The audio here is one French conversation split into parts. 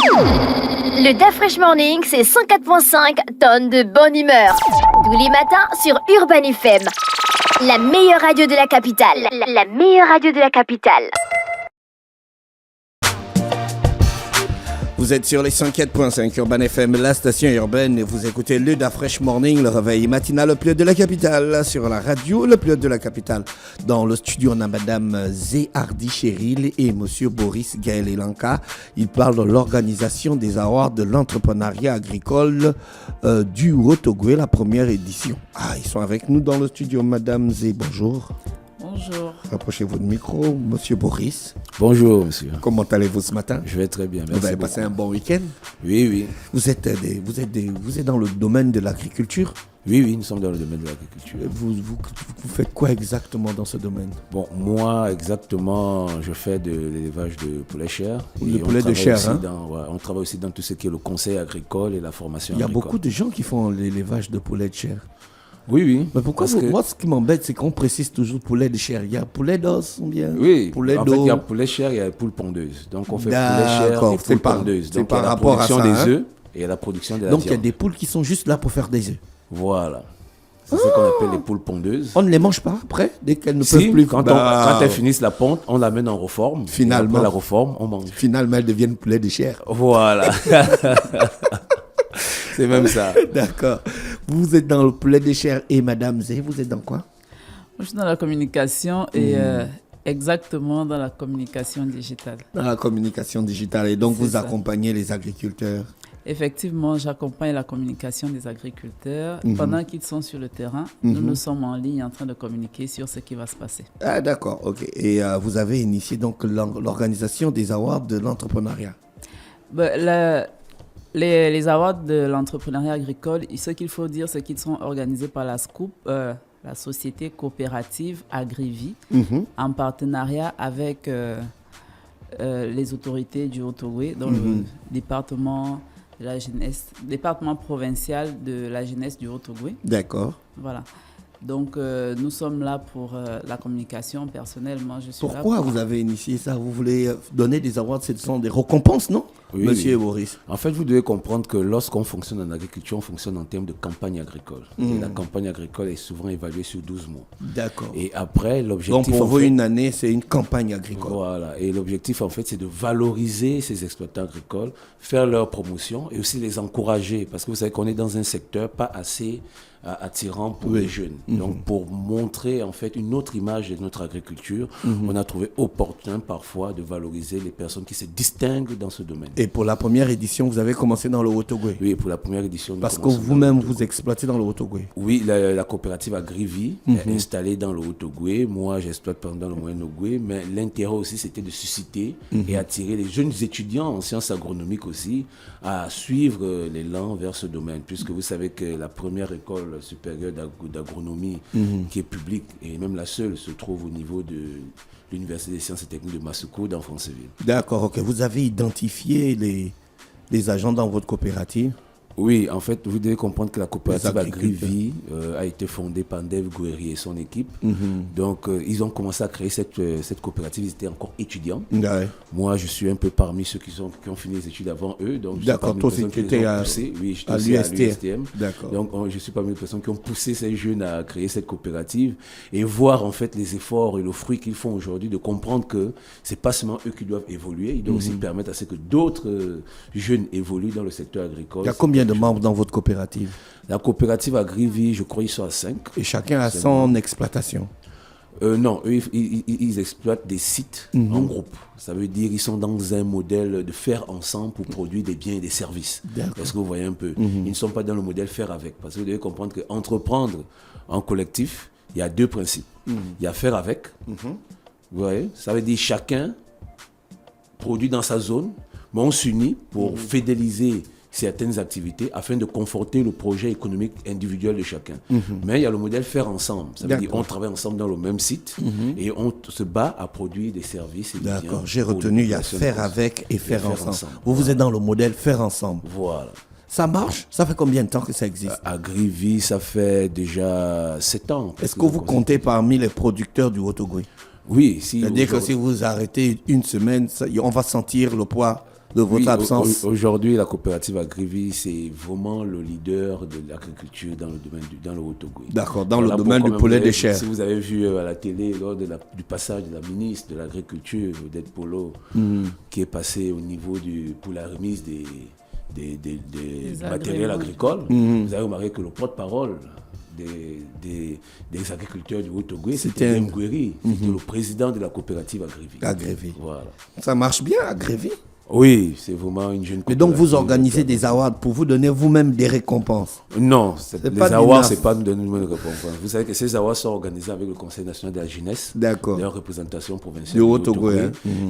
Le DAF Fresh Morning, c'est 104.5 tonnes de bonne humeur. Tous les matins sur Urban FM. La meilleure radio de la capitale. La meilleure radio de la capitale. Vous êtes sur les 104.5 Urban FM, la station urbaine, et vous écoutez le DAF Fresh Morning, le réveil matinal le plus haut de la capitale, sur la radio le plus haut de la capitale. Dans le studio, on a Madame Zéhardi Cheryl et Monsieur Boris Gaël Elanka. Ils parlent de l'organisation des awards de l'entrepreneuriat agricole du Haut-Ogooué, la première édition. Ils sont avec nous dans le studio. Madame Zé, bonjour. Bonjour. Rapprochez-vous du micro. Monsieur Boris. Bonjour, monsieur. Comment allez-vous ce matin? Je vais très bien, merci. Vous avez passé un bon week-end? Oui, oui. Vous êtes dans le domaine de l'agriculture? Oui, oui, nous sommes dans le domaine de l'agriculture. Vous faites quoi exactement dans ce domaine? Bon, moi, exactement, je fais de l'élevage de poulet chair. Le poulet de chair, hein? On travaille aussi dans tout ce qui est le conseil agricole et la formation agricole. Il y a beaucoup de gens qui font l'élevage de poulet de chair. Oui, oui. Mais pourquoi moi, ce qui m'embête, c'est qu'on précise toujours poulet de chair. Il y a poulet d'os ou bien? Oui, poulet en d'eau. fait, il y a poulet chair, il y a poules pondeuses. Donc, on fait poulet chair et poules pondeuses. Donc, par rapport à ça, il y a la production des œufs et la production de la viande. Donc, il y a des poules qui sont juste là pour faire des œufs. Voilà. C'est ce qu'on appelle les poules pondeuses. On ne les mange pas après, dès qu'elles ne peuvent plus. Quand elles finissent la ponte, on l'amène en reforme. Finalement. Après la reforme, on mange. Finalement, elles deviennent poulet de chair. Voilà. C'est même ça. D'accord. Vous êtes dans le poulet de chair et Madame Zé, vous êtes dans quoi? Moi, je suis dans la communication et exactement dans la communication digitale. Dans la communication digitale. Et donc, vous accompagnez les agriculteurs? Effectivement, j'accompagne la communication des agriculteurs. Pendant qu'ils sont sur le terrain, nous sommes en ligne en train de communiquer sur ce qui va se passer. Ah, d'accord. OK. Et vous avez initié donc l'organisation des awards de l'entrepreneuriat? Les awards de l'entrepreneuriat agricole, ce qu'il faut dire, c'est qu'ils sont organisés par la SCOOP, la société coopérative Agrivie, en partenariat avec les autorités du Haut-Ogooué, dans le département de la jeunesse, département provincial de la jeunesse du Haut-Ogooué. D'accord. Voilà. Donc, nous sommes là pour la communication. Personnellement, je suis Pourquoi là. Vous avez initié ça? Vous voulez donner des awards? Ce sont des récompenses, non? Oui, Monsieur oui. Boris. En fait, vous devez comprendre que lorsqu'on fonctionne en agriculture, on fonctionne en termes de campagne agricole. Et la campagne agricole est souvent évaluée sur 12 mois. D'accord. Et après, l'objectif... Donc, pour vous, une année, c'est une campagne agricole. Voilà. Et l'objectif, en fait, c'est de valoriser ces exploitants agricoles, faire leur promotion et aussi les encourager. Parce que vous savez qu'on est dans un secteur pas assez attirant pour les jeunes. Donc, pour montrer, en fait, une autre image de notre agriculture, on a trouvé opportun, parfois, de valoriser les personnes qui se distinguent dans ce domaine. Et pour la première édition, vous avez commencé dans le Haut-Ogooué? Oui, pour la première édition. Parce que vous-même, vous exploitez dans le Haut-Ogooué? Oui, la coopérative Agrivie est installée dans le Haut-Ogooué. Moi, j'exploite dans le Moyen-Ogooué. Mais l'intérêt aussi, c'était de susciter et attirer les jeunes étudiants en sciences agronomiques aussi à suivre l'élan vers ce domaine. Puisque vous savez que la première école supérieure d'agronomie qui est publique, et même la seule, se trouve au niveau de l'Université des sciences et techniques de Massoukou dans Franceville. D'accord, ok. Vous avez identifié les agents dans votre coopérative? Oui, en fait, vous devez comprendre que la coopérative Agrivie a été fondée par Dave Gouéry et son équipe. Donc, ils ont commencé à créer cette coopérative. Ils étaient encore étudiants. Ouais. Moi, je suis un peu parmi ceux qui ont fini les études avant eux. Donc, d'accord, toi aussi, tu étais à l'USTM. D'accord. Donc, je suis parmi les personnes qui ont poussé ces jeunes à créer cette coopérative et voir en fait les efforts et le fruit qu'ils font aujourd'hui, de comprendre que c'est pas seulement eux qui doivent évoluer, ils doivent aussi permettre à ce que d'autres jeunes évoluent dans le secteur agricole. Il y a combien de membres dans votre coopérative? La coopérative Agrivie, je crois, ils sont à 5. Et chacun a son exploitation? Non, eux, ils exploitent des sites en groupe. Ça veut dire qu'ils sont dans un modèle de faire ensemble pour produire des biens et des services. Est-ce que vous voyez un peu? Ils ne sont pas dans le modèle faire avec. Parce que vous devez comprendre qu'entreprendre en collectif, il y a deux principes. Il y a faire avec. Vous voyez? Ça veut dire chacun produit dans sa zone, mais on s'unit pour fidéliser certaines activités afin de conforter le projet économique individuel de chacun. Mais il y a le modèle faire ensemble. Ça veut dire qu'on travaille ensemble dans le même site et on se bat à produire des services et des biens. D'accord, j'ai retenu, il y a faire avec et faire ensemble. Vous êtes dans le modèle faire ensemble. Voilà. Ça marche? Ça fait combien de temps que ça existe? Agrivie, ça fait déjà 7 ans. Est-ce que vous comptez parmi les producteurs du Haut-Ogooué? Oui. C'est-à-dire que si vous arrêtez une semaine, on va sentir le poids de votre Oui, absence. Aujourd'hui, la coopérative Agrivi, c'est vraiment le leader de l'agriculture dans le domaine dans le Haut-Togo. D'accord, dans le domaine du poulet de chair. Si vous avez vu à la télé, lors du passage de la ministre de l'Agriculture, Odette Polo, qui est passée au niveau pour la remise des matériels agricoles, vous avez remarqué que le porte-parole des agriculteurs du Haut-Togo, c'était Mgweri, c'était le président de la coopérative Agrivi. Voilà. Ça marche bien, Agrivi? Oui, c'est vraiment une jeune coopérative. Mais donc vous organisez des awards pour vous donner vous-même des récompenses? Non, les pas awards, c'est pas nous donner une récompense. Vous savez que ces awards sont organisés avec le Conseil national de la jeunesse, d'accord, de la représentation provinciale du Haut-Togo,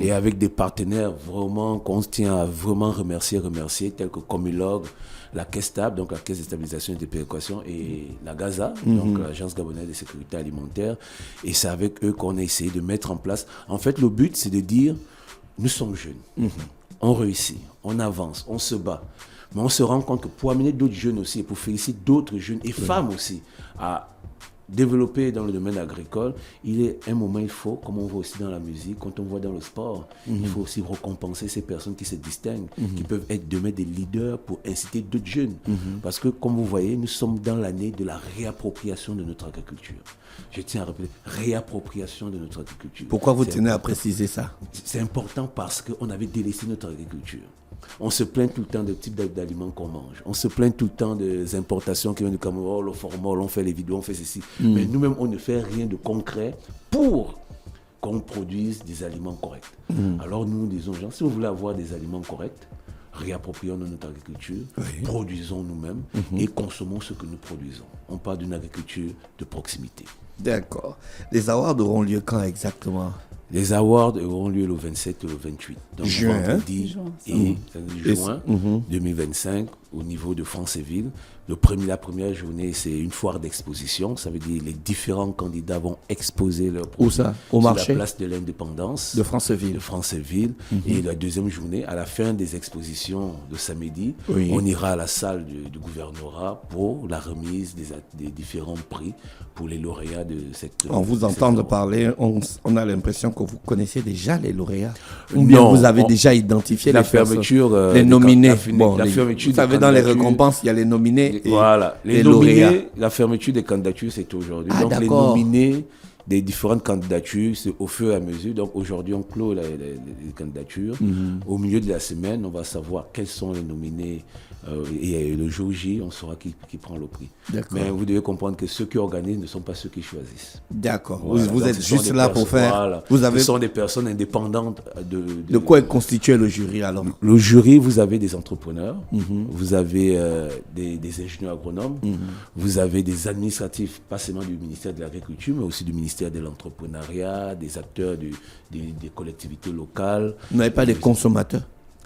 et avec des partenaires vraiment qu'on tient à vraiment remercier, tels que Comilog, la Caisse Stable, donc la Caisse de stabilisation et de péréquation, et la GAZA, donc l'Agence gabonaise de sécurité alimentaire. Et c'est avec eux qu'on a essayé de mettre en place. En fait, le but, c'est de dire, nous sommes jeunes, on réussit, on avance, on se bat. Mais on se rend compte que pour amener d'autres jeunes aussi, et pour féliciter d'autres jeunes et femmes aussi à développer dans le domaine agricole, il est un moment, il faut, comme on voit aussi dans la musique, quand on voit dans le sport, il faut aussi récompenser ces personnes qui se distinguent, qui peuvent être demain des leaders pour inciter d'autres jeunes. Parce que, comme vous voyez, nous sommes dans l'année de la réappropriation de notre agriculture. Je tiens à rappeler, réappropriation de notre agriculture. Pourquoi vous tenez à préciser ça? C'est important parce qu'on avait délaissé notre agriculture. On se plaint tout le temps des types d'aliments qu'on mange. On se plaint tout le temps des importations qui viennent du Cameroun, le formol, on fait les vidéos, on fait ceci. Mais nous-mêmes, on ne fait rien de concret pour qu'on produise des aliments corrects. Alors nous disons aux gens, si vous voulez avoir des aliments corrects, réapproprions notre agriculture, produisons nous-mêmes et consommons ce que nous produisons. On parle d'une agriculture de proximité. D'accord. Les awards auront lieu quand exactement? Les awards auront lieu le 27 et le 28. Donc juin, vendredi et juin 2025 au niveau de Franceville. La première journée, c'est une foire d'exposition. Ça veut dire les différents candidats vont exposer leurs produits. Où ça? Au marché? La place de l'Indépendance. De Franceville. De Franceville. Et la deuxième journée, à la fin des expositions de samedi, on ira à la salle du gouvernorat pour la remise des différents prix pour les lauréats de cette... On vous entend parler, on a l'impression que vous connaissez déjà les lauréats. Ou bien vous avez déjà identifié les fermetures, les nominés. La fermeture, vous savez, dans les récompenses, il y a les nominés. Voilà, les nominés, la fermeture des candidatures, c'est aujourd'hui. Donc les nominés des différentes candidatures, c'est au fur et à mesure. Donc aujourd'hui, on clôt les candidatures. Au milieu de la semaine, on va savoir quels sont les nominés. Et le jour J, on saura qui prend le prix. Mais vous devez comprendre que ceux qui organisent ne sont pas ceux qui choisissent. D'accord. Voilà. Vous êtes juste là pour faire... Ce sont des personnes indépendantes. De quoi est constitué le jury alors? Le jury, vous avez des entrepreneurs, vous avez des ingénieurs agronomes, vous avez des administratifs, pas seulement du ministère de l'Agriculture, mais aussi du ministère de l'Entrepreneuriat, des acteurs des collectivités locales. Vous n'avez pas des consommateurs?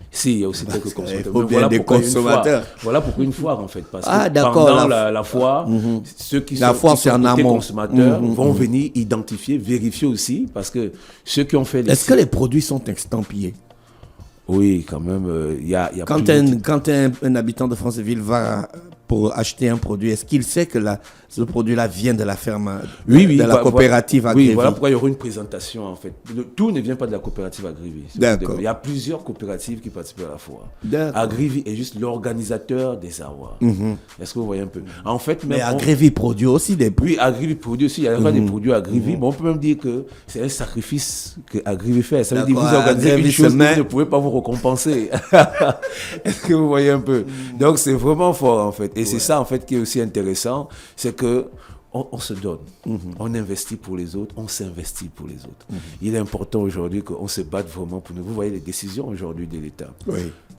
Si, il y a aussi quelques consommateurs. Il faut bien des consommateurs. Voilà pourquoi une foire, en fait. Parce que d'accord, pendant la foire, ceux qui sont côté consommateurs vont venir identifier, vérifier aussi, parce que ceux qui ont fait les... Est-ce que les produits sont estampillés? Oui, quand même. Il y a quand un habitant de Franceville va pour acheter un produit, est-ce qu'il sait que ce produit-là vient de la ferme, de la coopérative Agrivi? Oui, voilà pourquoi il y aura une présentation en fait. Tout ne vient pas de la coopérative Agrivi. D'accord. Il y a plusieurs coopératives qui participent à la foire. Agrivi est juste l'organisateur des awards. Est-ce que vous voyez un peu? En fait, mais Agrivi produit aussi des produits. Oui, Agrivi produit aussi. Il y a des produits Agrivi. Mais on peut même dire que c'est un sacrifice que Agrivi fait. Ça veut dire que vous organisez une chose, vous ne pouvez pas vous récompenser. Est-ce que vous voyez un peu? Donc c'est vraiment fort en fait. Et c'est ça en fait qui est aussi intéressant, c'est que on se donne, on investit pour les autres, on s'investit pour les autres. Il est important aujourd'hui qu'on se batte vraiment pour nous. Vous voyez les décisions aujourd'hui de l'État.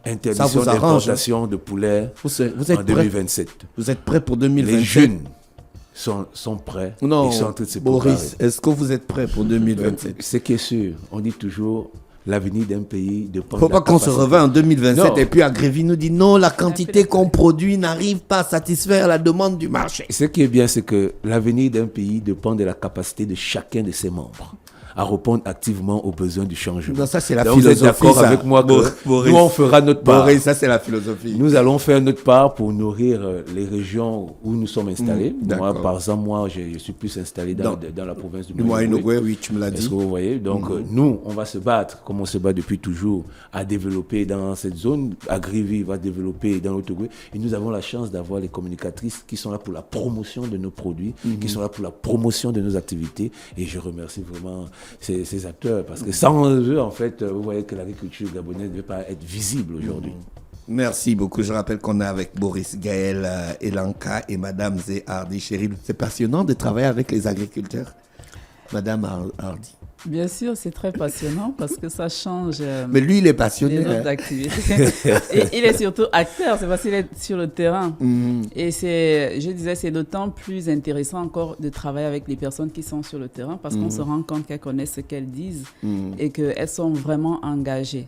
Interdiction d'importation de poulet en 2027. Vous êtes prêts pour 2027? Les jeunes sont prêts. Non, ils sont en train de se Boris, est-ce que vous êtes prêts pour 2027? Ce qui est sûr, on dit toujours... L'avenir d'un pays dépend. Il ne faut pas qu'on se revoie en 2027 et puis Agrivi nous dit non, la quantité qu'on produit n'arrive pas à satisfaire la demande du marché. Ce qui est bien, c'est que l'avenir d'un pays dépend de la capacité de chacun de ses membres à répondre activement aux besoins du changement. Non, ça, c'est la Donc, philosophie. vous êtes d'accord ça. avec moi que Boris, nous, on fera notre part. Boris, ça, c'est la philosophie. Nous allons faire notre part pour nourrir les régions où nous sommes installés. D'accord. Moi, par exemple, je suis plus installé dans la province du Moyen-Ogooué, oui, tu me l'as dit. Est-ce que vous voyez? Donc, nous, on va se battre, comme on se bat depuis toujours, à développer dans cette zone. Agrivi va développer dans l'Otogooué. Et nous avons la chance d'avoir les communicatrices qui sont là pour la promotion de nos produits, qui sont là pour la promotion de nos activités. Et je remercie vraiment ces acteurs, parce que sans eux, en fait, vous voyez que l'agriculture gabonaise ne peut pas être visible aujourd'hui. Merci beaucoup. Je rappelle qu'on est avec Boris Gaël Elanka et Madame Zé Hardy Chéril. C'est passionnant de travailler avec les agriculteurs. Madame Hardy. Bien sûr, c'est très passionnant parce que ça change Mais lui, il est passionné. les autres activités. Et il est surtout acteur, c'est parce qu'il est sur le terrain. Et je disais, c'est d'autant plus intéressant encore de travailler avec les personnes qui sont sur le terrain parce qu'on se rend compte qu'elles connaissent ce qu'elles disent et qu'elles sont vraiment engagées.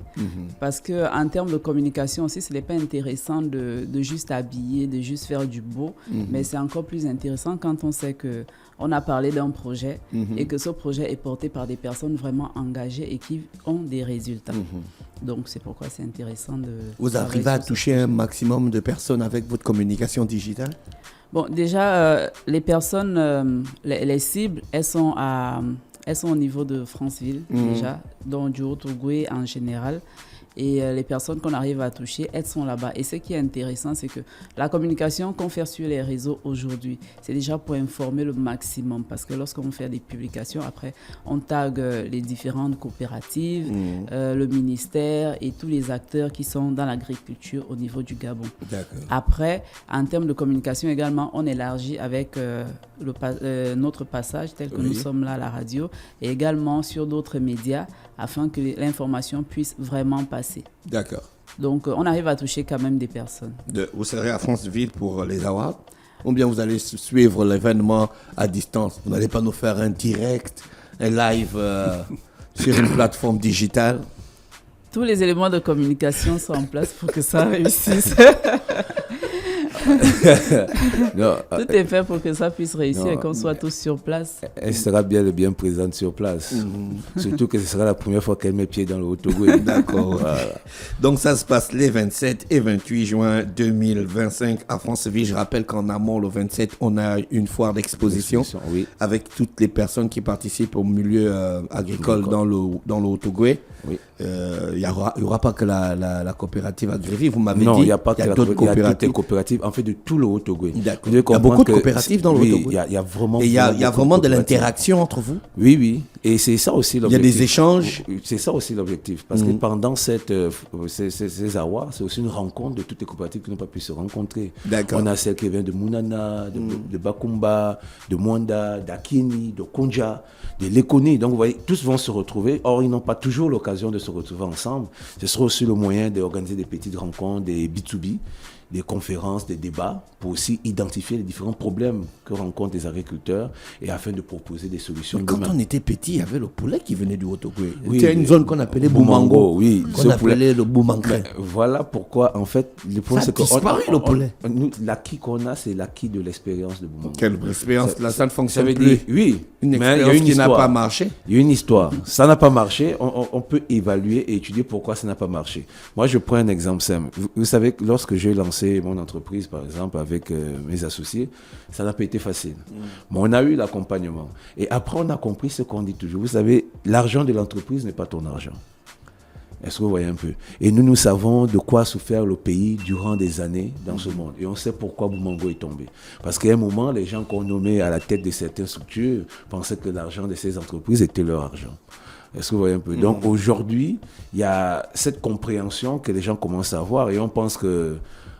Parce qu'en termes de communication aussi, ce n'est pas intéressant de juste habiller, de juste faire du beau, mais c'est encore plus intéressant quand on sait qu'on a parlé d'un projet et que ce projet est porté par des personnes vraiment engagées et qui ont des résultats. Donc, c'est pourquoi c'est intéressant de... Vous arrivez à toucher un maximum de personnes avec votre communication digitale? Bon, déjà, les personnes, les cibles, elles sont au niveau de Franceville, déjà, donc du Haut-Ogooué en général. Et les personnes qu'on arrive à toucher, elles sont là-bas. Et ce qui est intéressant, c'est que la communication qu'on fait sur les réseaux aujourd'hui, c'est déjà pour informer le maximum. Parce que lorsqu'on fait des publications, après, on tag les différentes coopératives, le ministère et tous les acteurs qui sont dans l'agriculture au niveau du Gabon. D'accord. Après, en termes de communication également, on élargit avec notre passage tel que nous sommes là à la radio et également sur d'autres médias afin que l'information puisse vraiment passer. D'accord. Donc, on arrive à toucher quand même des personnes. Vous serez à Franceville pour les awards ou bien vous allez suivre l'événement à distance? Vous n'allez pas nous faire un direct, un live sur une plateforme digitale? Tous les éléments de communication sont en place pour que ça réussisse. Non, tout est fait pour que ça puisse réussir et qu'on soit tous sur place. Elle sera bien présente sur place. Surtout que ce sera la première fois qu'elle met pied dans le Haut-Ogooué. D'accord. Voilà. Donc ça se passe les 27 et 28 juin 2025 à Franceville. Je rappelle qu'en amont, le 27, on a une foire d'exposition avec toutes les personnes qui participent au milieu agricole dans le Haut-Ogooué. Oui. Il n'y aura pas que la coopérative Agrivi, vous m'avez dit. Non, il n'y a pas que d'autres coopératives. Il y a toutes les coopératives, en fait, de tout le Haut-Ogooué. Il y a beaucoup de coopératives dans le Haut-Ogooué. Oui, il y a vraiment. Et il y a vraiment de l'interaction entre vous. Oui. Et c'est ça aussi l'objectif. Il y a des échanges. C'est ça aussi l'objectif. Parce que pendant ces awards, c'est aussi une rencontre de toutes les coopératives qui n'ont pas pu se rencontrer. D'accord. On a celles qui viennent de Mounana, de Bakumba, de Mwanda, d'Akini, de Konja, de Lekoni. Donc, vous voyez, tous vont se retrouver. Or, ils n'ont pas toujours l'occasion de se retrouver ensemble. Ce sera aussi le moyen d'organiser des petites rencontres, des B2B, des conférences, des débats, pour aussi identifier les différents problèmes que rencontrent les agriculteurs et afin de proposer des solutions. Mais quand on était petit, il y avait le poulet qui venait du Haut-Ogooué. Oui, il y a une zone qu'on appelait Boumango. Oui, qu'on appelait le Boumancré. Voilà pourquoi, en fait, le point c'est que le poulet. l'acquis qu'on a, c'est l'acquis de l'expérience de Boumango. Quelle expérience, là, ça ne fonctionne veut plus. dire, oui, Une mais expérience qui n'a pas marché. Il y a une histoire. Ça n'a pas marché. On peut évaluer et étudier pourquoi ça n'a pas marché. Moi, je prends un exemple simple. Vous savez que lorsque j'ai lancé mon entreprise, par exemple, avec mes associés, ça n'a pas été facile. Mais on a eu l'accompagnement. Et après, on a compris ce qu'on dit toujours. Vous savez, l'argent de l'entreprise n'est pas ton argent. Est-ce que vous voyez un peu? Et nous savons de quoi a souffert le pays durant des années dans ce monde. Et on sait pourquoi Boumango est tombé. Parce qu'à un moment, les gens qu'on nommait à la tête de certaines structures pensaient que l'argent de ces entreprises était leur argent. Est-ce que vous voyez un peu? Donc aujourd'hui, il y a cette compréhension que les gens commencent à avoir et on pense que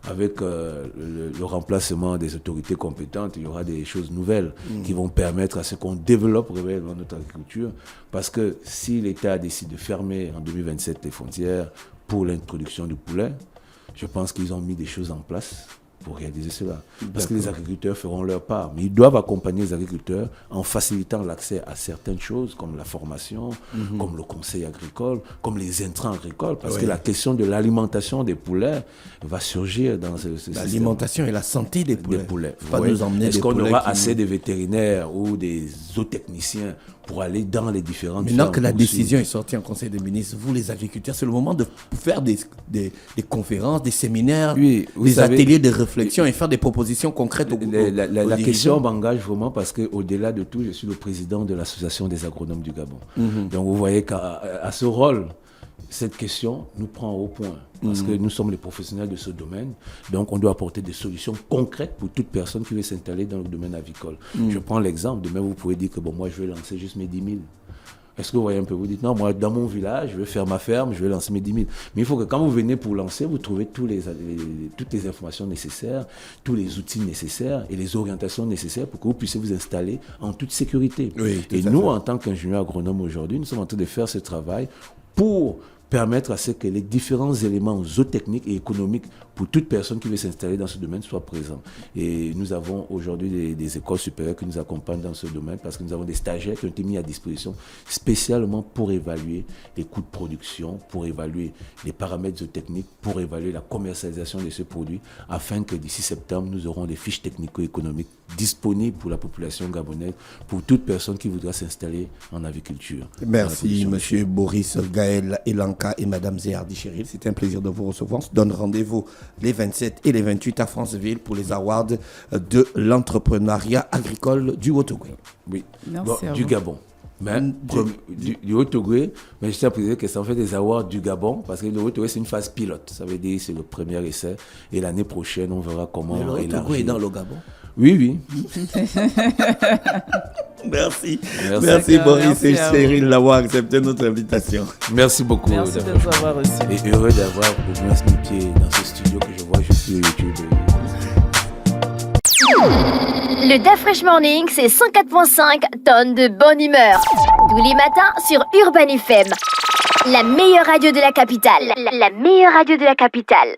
avec le remplacement des autorités compétentes, il y aura des choses nouvelles qui vont permettre à ce qu'on développe réellement notre agriculture. Parce que si l'État décide de fermer en 2027 les frontières pour l'introduction du poulet, je pense qu'ils ont mis des choses en place pour réaliser cela. Parce que les agriculteurs feront leur part. Mais ils doivent accompagner les agriculteurs en facilitant l'accès à certaines choses, comme la formation, comme le conseil agricole, comme les intrants agricoles. Parce que la question de l'alimentation des poulets va surgir dans ce l'alimentation et la santé des poulets. Pas nous emmener est-ce qu'on aura assez de vétérinaires ou des zootechniciens pour aller dans les différentes Maintenant que la décision est sortie en Conseil des ministres, vous les agriculteurs, c'est le moment de faire des conférences, des séminaires, des ateliers de réflexion et faire des propositions concrètes aux La question m'engage vraiment parce qu'au-delà de tout, je suis le président de l'Association des agronomes du Gabon. Donc vous voyez qu'à ce rôle, cette question nous prend au point parce que nous sommes les professionnels de ce domaine. Donc on doit apporter des solutions concrètes pour toute personne qui veut s'installer dans le domaine avicole. Je prends l'exemple, demain vous pouvez dire que moi je vais lancer juste mes 10 000. Est-ce que vous voyez un peu, vous dites non, moi dans mon village, je vais faire ma ferme, je vais lancer mes 10 000. Mais il faut que quand vous venez pour lancer, vous trouvez toutes les informations nécessaires, tous les outils nécessaires et les orientations nécessaires pour que vous puissiez vous installer en toute sécurité. Et nous, en tant qu'ingénieurs agronomes aujourd'hui, nous sommes en train de faire ce travail pour permettre à ce que les différents éléments zootechniques et économiques pour toute personne qui veut s'installer dans ce domaine soient présents. Et nous avons aujourd'hui des écoles supérieures qui nous accompagnent dans ce domaine parce que nous avons des stagiaires qui ont été mis à disposition spécialement pour évaluer les coûts de production, pour évaluer les paramètres zootechniques, pour évaluer la commercialisation de ce produit afin que d'ici septembre, nous aurons des fiches technico-économiques disponibles pour la population gabonaise, pour toute personne qui voudra s'installer en aviculture. Merci, monsieur Boris Gaël Elanka et madame Zéhardi Chéril. C'était un plaisir de vous recevoir. On se donne rendez-vous les 27 et les 28 à Franceville pour les awards de l'entrepreneuriat agricole du Haut-Ogooué. Oui, du Gabon. Mais du Haut-Ogooué, mais je tiens à préciser que ça en fait des awards du Gabon parce que le Haut-Ogooué c'est une phase pilote. Ça veut dire que c'est le premier essai et l'année prochaine on verra comment le Haut-Ogooué est dans le Gabon. Oui. Merci Boris et Chéril d'avoir accepté notre invitation. Merci beaucoup. Merci de nous avoir reçus. Et heureux d'avoir au moins mis pied dans ce studio que je vois juste sur YouTube. Le DAF Morning, c'est 104.5 tonnes de bonne humeur. Tous les matins sur Urban FM. La meilleure radio de la capitale. La meilleure radio de la capitale.